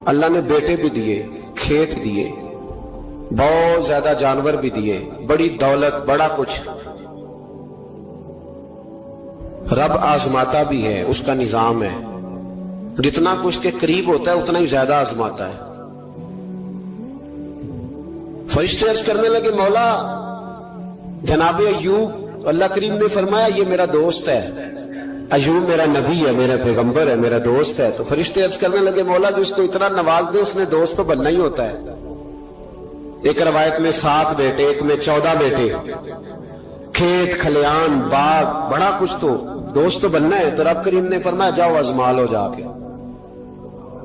اللہ نے بیٹے بھی دیے, کھیت دیے, بہت زیادہ جانور بھی دیے, بڑی دولت, بڑا کچھ. رب آزماتا بھی ہے, اس کا نظام ہے. جتنا کچھ کے قریب ہوتا ہے اتنا ہی زیادہ آزماتا ہے. فرشتے عرض کرنے لگے مولا جناب ایوب, اللہ کریم نے فرمایا یہ میرا دوست ہے, ایوب میرا نبی ہے, میرا پیغمبر ہے, میرا دوست ہے. تو فرشتے عرض کرنے لگے مولا جس کو اتنا نواز دے اس نے دوست تو بننا ہی ہوتا ہے. ایک روایت میں 7 بیٹے, ایک میں 14 بیٹے, کھیت کھلیان باغ, بڑا کچھ, تو دوست تو بننا ہے. تو رب کریم نے فرمایا جاؤ ازما لو, جا کے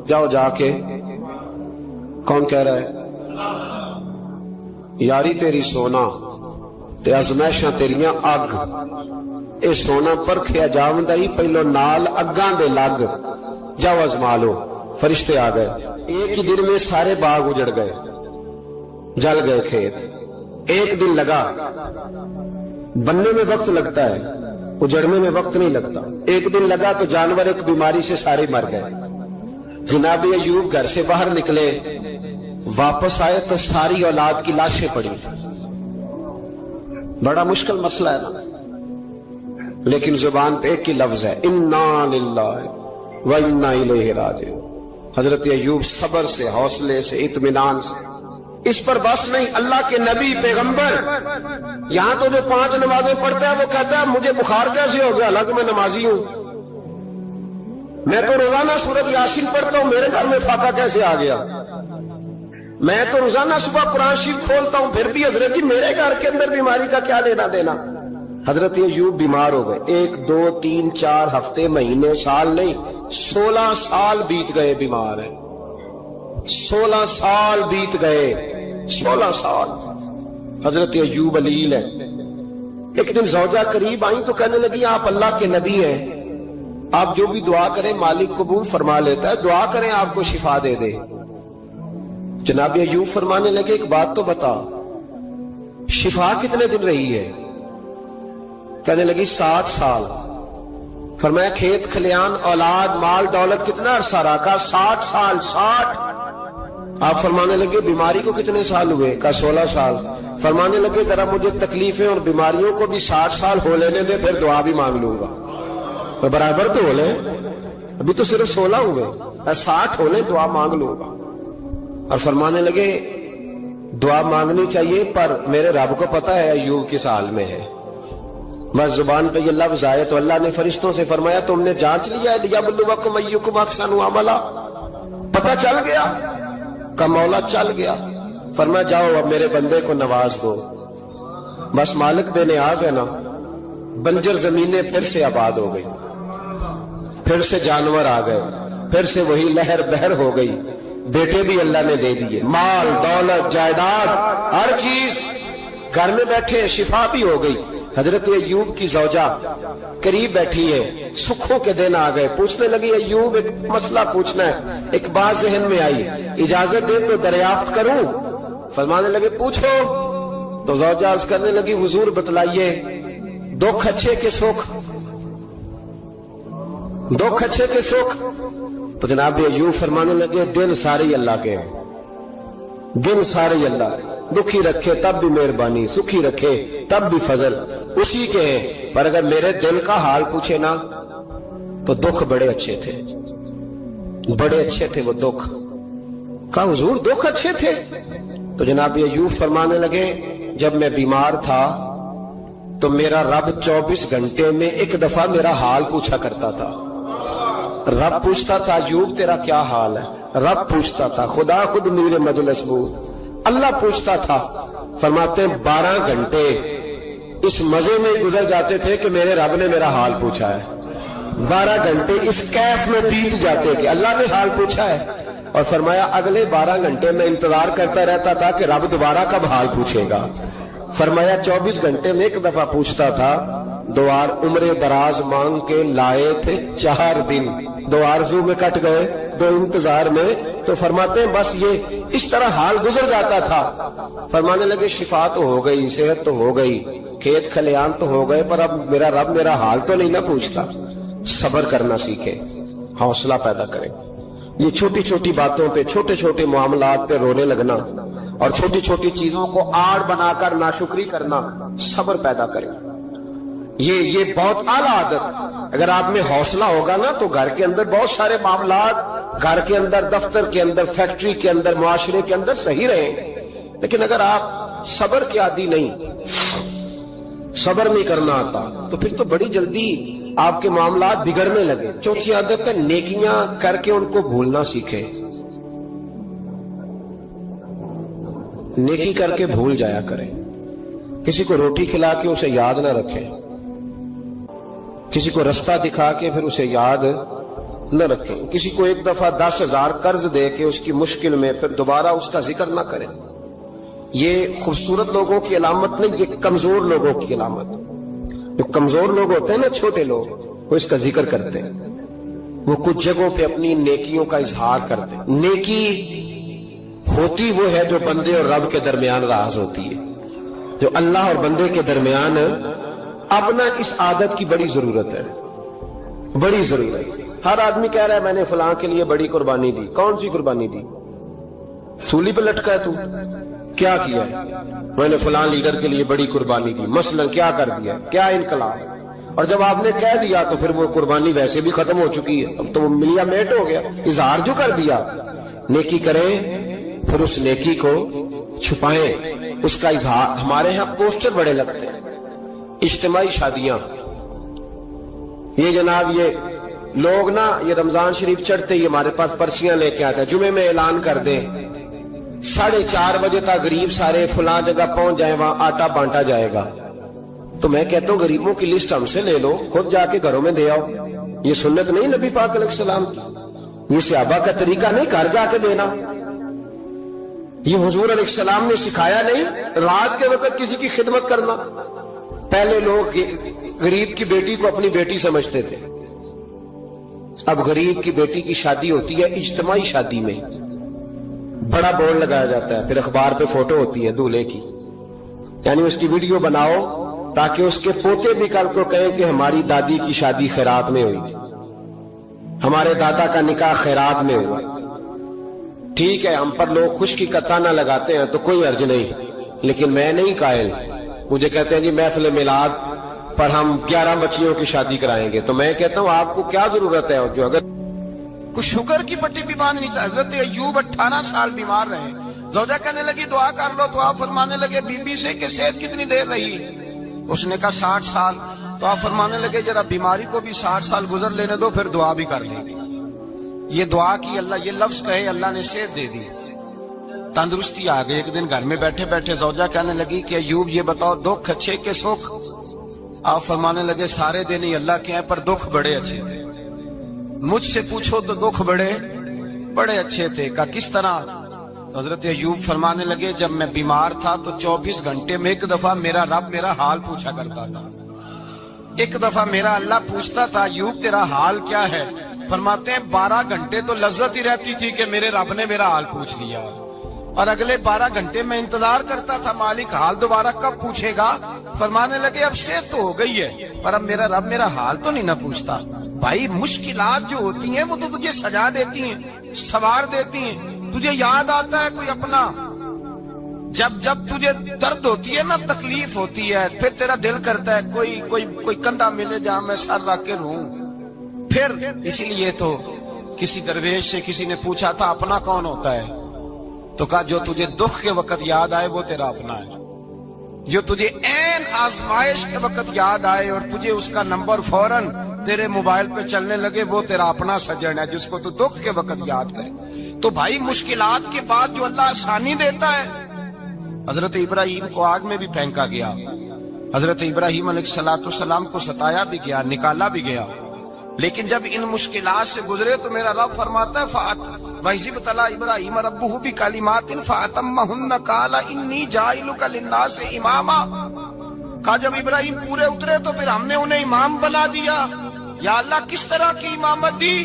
جاؤ, جا کے. کون کہہ رہا ہے؟ یاری تیری سونا تے ازمائشاں تیریاں اگ, اے سونا پرکھیا جاوندا ہی پہلو نال اگاں دے لگ, جاؤ ازما لو. فرشتے آ گئے, ایک ہی دن میں سارے باغ اجڑ گئے, جل گئے کھیت. ایک دن لگا, بننے میں وقت لگتا ہے, اجڑنے میں وقت نہیں لگتا. ایک دن لگا تو جانور ایک بیماری سے سارے مر گئے. جناب ایوب گھر سے باہر نکلے, واپس آئے تو ساری اولاد کی لاشیں پڑی. بڑا مشکل مسئلہ ہے نا, لیکن زبان پہ ایک ہی لفظ ہے, انا للہ و انا الیہ راجعون. حضرت ایوب صبر سے, حوصلے سے, اطمینان سے. اس پر بس نہیں, اللہ کے نبی پیغمبر. یہاں تو جو 5 نمازیں پڑھتا ہے وہ کہتا ہے مجھے بخار کیسے ہو گیا, حالانکہ میں نمازی ہوں. میں تو روزانہ سورۃ یاسین پڑھتا ہوں, میرے گھر میں فاقہ کیسے آ گیا. میں تو روزانہ صبح قرآن شریف کھولتا ہوں, پھر بھی حضرت جی میرے گھر کے اندر بیماری کا کیا لینا دینا. حضرت ایوب بیمار ہو گئے. 1 2 3 4 ہفتے, مہینے, سال نہیں, 16 سال بیت گئے بیمار ہیں. 16 سال بیت گئے, 16 سال. حضرت ایوب علیل ہے. ایک دن زوجہ قریب آئیں تو کہنے لگی آپ اللہ کے نبی ہیں, آپ جو بھی دعا کریں مالک قبول فرما لیتا ہے, دعا کریں آپ کو شفا دے دے. جناب ایوب فرمانے لگے ایک بات تو بتا, شفا کتنے دن رہی ہے؟ کہنے لگی 7 سال. فرمایا کھیت کھلیان اولاد مال دولت کتنا عرصہ رہا؟ کہا 60 سال. 60. آپ فرمانے لگے بیماری کو کتنے سال ہوئے؟ کہا 16 سال. فرمانے لگے ذرا مجھے تکلیفیں اور بیماریوں کو بھی 60 سال ہو لینے دے, پھر دعا بھی مانگ لوں گا. برابر تو ہو لے, ابھی تو صرف 16 ہوئے, 60 ہونے, دعا مانگ لوں گا. اور فرمانے لگے دعا مانگنی چاہیے پر میرے رب کو پتا ہے ایوب کس حال میں ہے. بس زبان پہ یہ لفظ آئے تو اللہ نے فرشتوں سے فرمایا تم نے جانچ لیا ہے لیبلوکم ایکم احسن عملا, پتہ چل گیا؟ کہ مولا چل گیا. فرمایا جاؤ اب میرے بندے کو نواز دو. بس مالک بے نیاز ہے نا. بنجر زمینیں پھر سے آباد ہو گئی, پھر سے جانور آ گئے, پھر سے وہی لہر بہر ہو گئی. بیٹے بھی اللہ نے دے دیے, مال دولت جائیداد ہر چیز, گھر میں بیٹھے, شفا بھی ہو گئی. حضرت ایوب کی زوجہ قریب بیٹھی ہے, سکھوں کے دن آ گئے. پوچھنے لگی ایوب ایک مسئلہ پوچھنا ہے. ایک بات ذہن میں آئی, اجازت دے تو دریافت کروں؟ فرمانے لگے پوچھو. تو زوجہ عرض کرنے لگی حضور بتلائیے دکھ اچھے کے سکھ, دکھ اچھے کے سکھ. تو جناب ایوب فرمانے لگے دن سارے اللہ کے ہیں, دن سارے اللہ, دکھی رکھے تب بھی مہربانی, سکھی رکھے تب بھی فضل اسی کے ہیں. پر اگر میرے دل کا حال پوچھے نا تو دکھ بڑے اچھے تھے, بڑے اچھے تھے وہ دکھ. کہا حضور دکھ اچھے تھے؟ تو جناب ایوب فرمانے لگے جب میں بیمار تھا تو میرا رب 24 گھنٹے میں ایک دفعہ میرا حال پوچھا کرتا تھا. رب پوچھتا تھا ایوب تیرا کیا حال ہے؟ رب پوچھتا تھا, خدا خود میرے مجلس بود, اللہ پوچھتا تھا. فرماتے ہیں 12 گھنٹے اس مزے میں گزر جاتے تھے کہ میرے رب نے میرا حال پوچھا ہے. 12 گھنٹے اس کیف میں بیت جاتے کہ اللہ نے حال پوچھا ہے. اور فرمایا اگلے 12 گھنٹے میں انتظار کرتا رہتا تھا کہ رب دوبارہ کب حال پوچھے گا. فرمایا 24 گھنٹے میں ایک دفعہ پوچھتا تھا. 2 عمر دراز مانگ کے لائے تھے 4 دن, 2 آرزو میں کٹ گئے, 2 انتظار میں. تو فرماتے ہیں بس یہ اس طرح حال گزر جاتا تھا. فرمانے لگے شفا تو ہو گئی, صحت تو ہو گئی, کھیت کھلیان تو ہو گئے, پر اب میرا رب میرا حال تو نہیں نہ پوچھتا. صبر کرنا سیکھے, حوصلہ پیدا کرے. یہ چھوٹی چھوٹی باتوں پہ، چھوٹے چھوٹے معاملات پہ رونے لگنا اور چھوٹی چھوٹی چیزوں کو آڑ بنا کر ناشکری کرنا صبر پیدا کرے. یہ بہت اعلیٰ عادت. اگر آپ میں حوصلہ ہوگا نا تو گھر کے اندر بہت سارے معاملات، گھر کے اندر، دفتر کے اندر، فیکٹری کے اندر، معاشرے کے اندر صحیح رہیں. لیکن اگر آپ صبر کے عادی نہیں، صبر نہیں کرنا آتا، تو پھر تو بڑی جلدی آپ کے معاملات بگڑنے لگے. چوتھی عادت ہے نیکیاں کر کے ان کو بھولنا سیکھے. نیکی کر کے بھول جایا کریں. کسی کو روٹی کھلا کے اسے یاد نہ رکھیں، کسی کو رستہ دکھا کے پھر اسے یاد نہ رکھیں، کسی کو ایک دفعہ 10,000 قرض دے کے اس کی مشکل میں پھر دوبارہ اس کا ذکر نہ کریں. یہ خوبصورت لوگوں کی علامت نہیں، یہ کمزور لوگوں کی علامت. جو کمزور لوگ ہوتے ہیں نا، چھوٹے لوگ، وہ اس کا ذکر کرتے ہیں. وہ کچھ جگہوں پہ اپنی نیکیوں کا اظہار کرتے ہیں. نیکی ہوتی وہ ہے جو بندے اور رب کے درمیان راز ہوتی ہے، جو اللہ اور بندے کے درمیان. اب نا اس عادت کی بڑی ضرورت ہے، بڑی ضرورت. ہر آدمی کہہ رہا ہے میں نے فلاں کے لیے بڑی قربانی دی. کون سی قربانی دی؟ سولی پہ لٹکا ہے تو کیا کیا ہے؟ میں نے فلاں لیڈر کے لیے بڑی قربانی دی. مثلا کیا کر دیا؟ کیا انقلاب؟ اور جب آپ نے کہہ دیا تو پھر وہ قربانی ویسے بھی ختم ہو چکی ہے، اب تو وہ ملیا میٹ ہو گیا. اظہار جو کر دیا. نیکی کریں پھر اس نیکی کو چھپائیں، اس کا اظہار. ہمارے ہاں پوسٹر بڑے لگتے ہیں، اجتماعی شادیاں. یہ جناب یہ لوگ نا، یہ رمضان شریف چڑھتے ہی ہمارے پاس پرچیاں لے کے آتے ہیں، جمعے میں اعلان کر دیں 4:30 بجے تک غریب سارے فلاں جگہ پہنچ جائیں، وہاں آٹا بانٹا جائے گا. تو میں کہتا ہوں غریبوں کی لسٹ ہم سے لے لو، خود جا کے گھروں میں دے آؤ. یہ سنت نہیں نبی پاک علیہ السلام کی، یہ صحابہ کا طریقہ نہیں گھر جا کے دینا. یہ حضور علیہ السلام نے سکھایا نہیں. رات کے وقت کسی کی خدمت کرنا. پہلے لوگ غریب کی بیٹی کو اپنی بیٹی سمجھتے تھے. اب غریب کی بیٹی کی شادی ہوتی ہے اجتماعی شادی میں، بڑا بورڈ لگایا جاتا ہے، پھر اخبار پہ فوٹو ہوتی ہے دولہے کی، یعنی اس کی ویڈیو بناؤ تاکہ اس کے پوتے بھی کل کو کہیں کہ ہماری دادی کی شادی خیرات میں ہوئی تھی، ہمارے دادا کا نکاح خیرات میں ہوا. ٹھیک ہے، ہم پر لوگ خشکی کا تانا لگاتے ہیں تو کوئی حرج نہیں، لیکن میں نہیں قائل. مجھے کہتے ہیں جی محفل میلاد پر ہم 11 بچیوں کی شادی کرائیں گے، تو میں کہتا ہوں آپ کو کیا ضرورت ہے؟ جو اگر کچھ شکر کی پٹی بھی باندھنی چاہیے. حضرت ایوب 18 سال بیمار رہے. زوجہ کہنے لگی دعا کر لو، تو آپ فرمانے لگے بی بی سے کہ صحت کتنی دیر رہی؟ اس نے کہا 60 سال. تو آپ فرمانے لگے ذرا بیماری کو بھی 60 سال گزر لینے دو، پھر دعا بھی کر لیں گے. یہ دعا کی، اللہ یہ لفظ کہے اللہ نے صحت دے دی، تندرستی آ گئی. ایک دن گھر میں بیٹھے بیٹھے زوجہ کہنے لگی کہ ایوب یہ بتاؤ دکھ اچھے کہ سکھ؟ آپ فرمانے لگے سارے دن ہی اللہ کے ہیں پر دکھ بڑے اچھے تھے. مجھ سے پوچھو تو دکھ بڑے اچھے تھے. کہا کس طرح؟ حضرت ایوب فرمانے لگے جب میں بیمار تھا تو 24 گھنٹے میں ایک دفعہ میرا رب میرا حال پوچھا کرتا تھا. ایک دفعہ میرا اللہ پوچھتا تھا ایوب تیرا حال کیا ہے؟ فرماتے ہیں 12 گھنٹے تو لذت ہی رہتی تھی کہ میرے رب نے میرا حال پوچھ لیا، اور اگلے 12 گھنٹے میں انتظار کرتا تھا مالک حال دوبارہ کب پوچھے گا. فرمانے لگے اب صحت تو ہو گئی ہے پر اب میرا رب میرا حال تو نہیں نہ پوچھتا. بھائی مشکلات جو ہوتی ہیں وہ تو تجھے سجا دیتی ہیں، سوار دیتی ہیں. تجھے یاد آتا ہے کوئی اپنا، جب تجھے درد ہوتی ہے نا، تکلیف ہوتی ہے، پھر تیرا دل کرتا ہے کوئی کندھا ملے جہاں میں سر رکھ کے رہوں. پھر اسی لیے تو کسی درویش سے کسی نے پوچھا تھا اپنا کون ہوتا ہے؟ تو کہا جو تجھے دکھ کے وقت یاد آئے وہ تیرا اپنا ہے. جو تجھے عین آزمائش کے وقت یاد آئے اور تجھے اس کا نمبر فوراً تیرے موبائل پہ چلنے لگے وہ تیرا اپنا سجن ہے، جس کو تو دکھ کے وقت یاد کرے. تو بھائی مشکلات کے بعد جو اللہ آسانی دیتا ہے. حضرت ابراہیم کو آگ میں بھی پھینکا گیا، حضرت ابراہیم علیہ السلام کو ستایا بھی گیا، نکالا بھی گیا، لیکن جب ان مشکلات سے گزرے تو میرا رب فرماتا ہے وَإِذِ ابْتَلَىٰ إِبْرَاهِيمَ رَبُّهُ بِكَلِمَاتٍ فَأَتَمَّهُنَّ قَالَ إِنِّي جَاعِلُكَ لِلنَّاسِ إِمَامًا. کہا جب ابراہیم پورے اترے تو پھر ہم نے انہیں امام بنا دیا. یا اللہ کس طرح کی امامت دی؟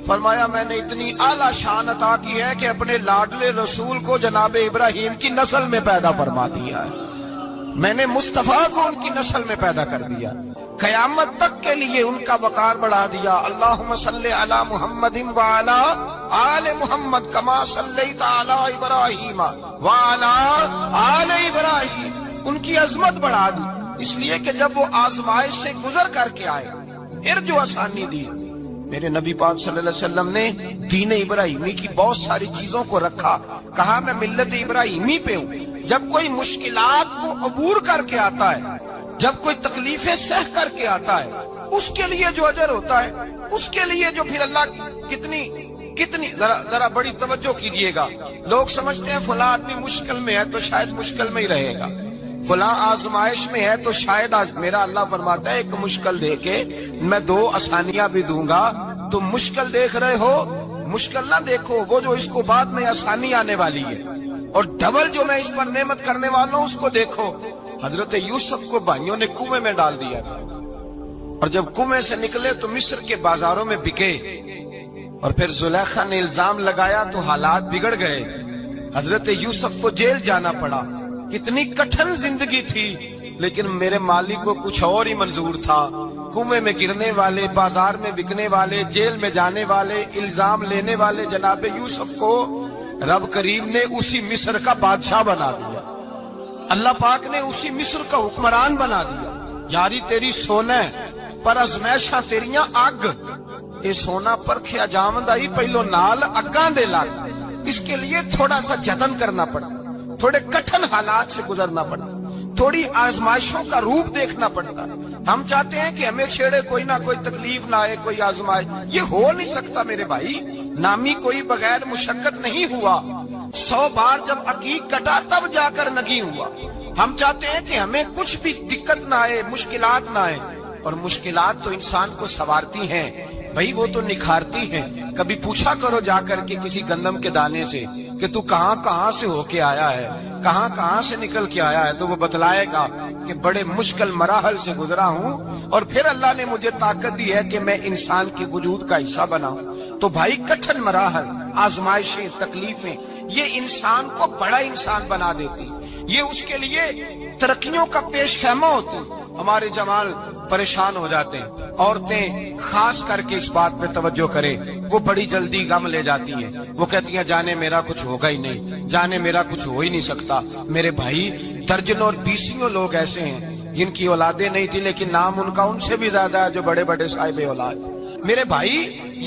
فرمایا میں نے اتنی اعلیٰ شان عطا کی ہے کہ اپنے لاڈلے رسول کو جناب ابراہیم کی نسل میں پیدا فرما دیا ہے. میں نے مصطفیٰ کو ان کی نسل میں پیدا کر دیا، قیامت تک کے لیے ان کا وقار بڑھا دیا. اللہم صلی علی محمد وعلی آل محمد کما صلیت علی ابراہیم وعلی آل ابراہیم، ان کی عظمت بڑھا دی، اس لیے کہ جب وہ آزمائش سے گزر کر کے آئے پھر جو آسانی دی، میرے نبی پاک صلی اللہ علیہ وسلم نے دین ابراہیمی کی بہت ساری چیزوں کو رکھا، کہا میں ملت ابراہیمی پہ ہوں۔ جب کوئی مشکلات کو عبور کر کے آتا ہے، جب کوئی تکلیفیں سہ کر کے آتا ہے، اس کے لیے جو اجر ہوتا ہے، اس کے لیے جو پھر اللہ کتنی ذرا بڑی توجہ کیجئے گا۔ لوگ سمجھتے ہیں فلاں آدمی مشکل میں ہے تو شاید مشکل میں ہی رہے گا، فلاں آزمائش میں ہے تو شاید میرا اللہ فرماتا ہے ایک مشکل دے کے میں 2 آسانیاں بھی دوں گا۔ تم مشکل دیکھ رہے ہو، مشکل نہ دیکھو، وہ جو اس کو بعد میں آسانی آنے والی ہے، اور ڈبل جو میں اس پر نعمت کرنے والا ہوں اس کو دیکھو۔ حضرت یوسف کو بھائیوں نے کنویں میں ڈال دیا تھا، اور جب کنویں سے نکلے تو مصر کے بازاروں میں بکے، اور پھر زلیخا نے الزام لگایا تو حالات بگڑ گئے، حضرت یوسف کو جیل جانا پڑا۔ کتنی کٹھن زندگی تھی، لیکن میرے مالک کو کچھ اور ہی منظور تھا۔ کنویں میں گرنے والے، بازار میں بکنے والے، جیل میں جانے والے، الزام لینے والے جناب یوسف کو رب کریم نے اسی مصر کا بادشاہ بنا دیا، اللہ پاک نے اسی مصر کا حکمران بنا دیا۔ یاری تیری سونا پر ازمیشاں تیریاں اگ، اے سونا پرکھیا جاوندا ہی پہلو نال اگاں دے لگ، اس کے لیے تھوڑا سا جتن کرنا پڑا، تھوڑے کٹھن حالات سے گزرنا پڑتا، تھوڑی آزمائشوں کا روپ دیکھنا پڑتا۔ ہم چاہتے ہیں کہ ہمیں چھیڑے کوئی نہ کوئی تکلیف نہ آئے، کوئی آزمائش، یہ ہو نہیں سکتا میرے بھائی۔ نامی کوئی بغیر مشقت نہیں ہوا، 100 بار جب عقیق کٹا تب جا کر نگی ہوا۔ ہم چاہتے ہیں کہ ہمیں کچھ بھی دقت نہ آئے، مشکلات نہ آئے، اور مشکلات تو انسان کو سنوارتی ہیں بھائی، وہ تو نکھارتی ہیں۔ کبھی پوچھا کرو جا کر کے کسی گندم کے دانے سے کہ تو کہاں سے ہو کے آیا ہے، کہاں سے نکل کے آیا ہے، تو وہ بتلائے گا کہ بڑے مشکل مراحل سے گزرا ہوں، اور پھر اللہ نے مجھے طاقت دی ہے کہ میں انسان کے وجود کا حصہ بناؤں۔ تو بھائی کٹھن مراحل، آزمائشیں، تکلیفیں، یہ انسان کو بڑا انسان بنا دیتی، یہ اس کے لیے ترقیوں کا پیش خیمہ ہوتی۔ ہمارے جوان پریشان ہو جاتے ہیں، عورتیں خاص کر کے اس بات پہ توجہ کریں، وہ بڑی جلدی غم لے جاتی ہیں، وہ کہتی ہیں جانے میرا کچھ ہوگا ہی نہیں، جانے میرا کچھ ہو ہی نہیں سکتا۔ میرے بھائی درجنوں اور بیسیوں لوگ ایسے ہیں جن کی اولادیں نہیں تھی، لیکن نام ان کا ان سے بھی زیادہ ہے جو بڑے بڑے صاحب اولاد۔ میرے بھائی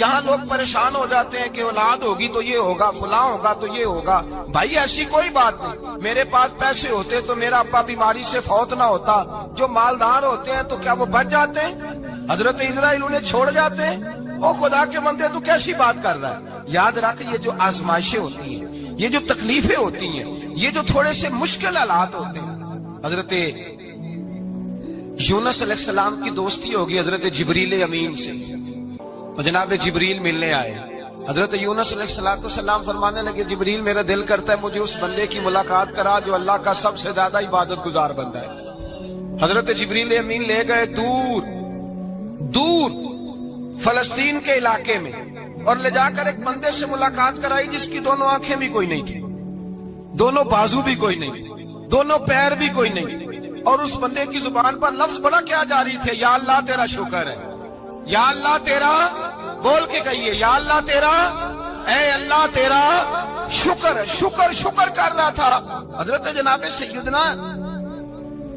یہاں لوگ پریشان ہو جاتے ہیں کہ اولاد ہوگی تو یہ ہوگا، فلاں ہوگا تو یہ ہوگا۔ بھائی ایسی کوئی بات نہیں، میرے پاس پیسے ہوتے تو میرا ابا بیماری سے فوت نہ ہوتا۔ جو مالدار ہوتے ہیں تو کیا وہ بچ جاتے ہیں؟ حضرت اسرائیل انہیں چھوڑ جاتے ہیں؟ او خدا کے بندے تو کیسی بات کر رہا ہے؟ یاد رکھ، یہ جو آزمائشیں ہوتی ہیں، یہ جو تکلیفیں ہوتی ہیں، یہ جو تھوڑے سے مشکل حالات ہوتے ہیں۔ حضرت یونس علیہ السلام کی دوستی ہوگی حضرت جبریل امین سے، تو جناب جبریل ملنے آئے۔ حضرت یونس علیہ السلام فرمانے لگے جبریل میرا دل کرتا ہے مجھے اس بندے کی ملاقات کرا جو اللہ کا سب سے زیادہ عبادت گزار بندہ ہے۔ حضرت جبریل امین لے گئے دور فلسطین کے علاقے میں، اور لے جا کر ایک بندے سے ملاقات کرائی جس کی دونوں آنکھیں بھی کوئی نہیں تھی، دونوں بازو بھی کوئی نہیں تھی، دونوں پیر بھی کوئی نہیں، اور اس بندے کی زبان پر لفظ بڑا کیا جاری تھے، یا اللہ تیرا شکر ہے، یا اللہ تیرا، بول کے کہیے یا اللہ تیرا، اے اللہ تیرا شکر ہے، شکر کر رہا تھا۔ حضرت جناب سیدنا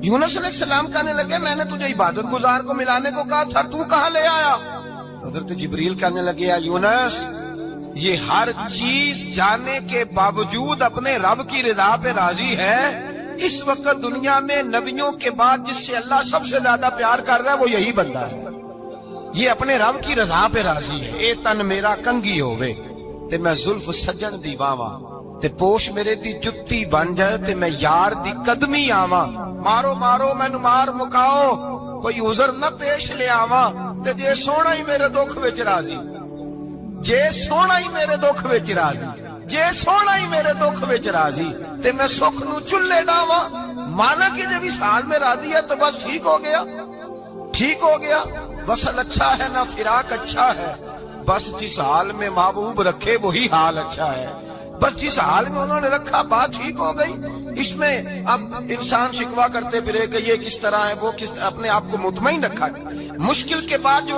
یونس علیہ السلام کہنے لگے میں نے تجھے عبادت گزار کو ملانے کو کہا تھا، تو کہاں لے آیا؟ حضرت جبریل کہنے لگے یا یونس، یہ ہر چیز جانے کے باوجود اپنے رب کی رضا پہ راضی ہے۔ اس وقت دنیا میں نبیوں کے بعد جس سے اللہ سب سے زیادہ پیار کر رہا ہے وہ یہی بندہ ہے، یہ اپنے رب کی رضا پہ راضی ہے۔ اے تن میرا کنگی ہووے تے میں زلف سجن دی واواں، تے پوش میرے دی جتی بن جائے تے میں یار دی قدمی آواں، مارو مینوں مار مکاؤ کوئی عذر نہ پیش لے آواں، تے جے سونا ہی میرے دکھ وچ راضی، جے سونا ہی میرے دکھ وچ راضی، جے سونا ہی میرے دکھ وچ راضی، تے میں سکھ نو چلے ڈاواں۔ مانا کہ جب اس حال میں راضی ہے تو بس ٹھیک ہو گیا۔ وصل اچھا ہے نہ فراق اچھا ہے، بس جس حال میں محبوب رکھے وہی حال اچھا ہے، بس جس حال میں انہوں نے رکھا بات ٹھیک ہو گئی۔ اس میں اب انسان شکوا کرتے پھرے کہ یہ کس طرح ہے وہ کس طرح، اپنے آپ کو مطمئن رکھا۔ مشکل کے بعد جو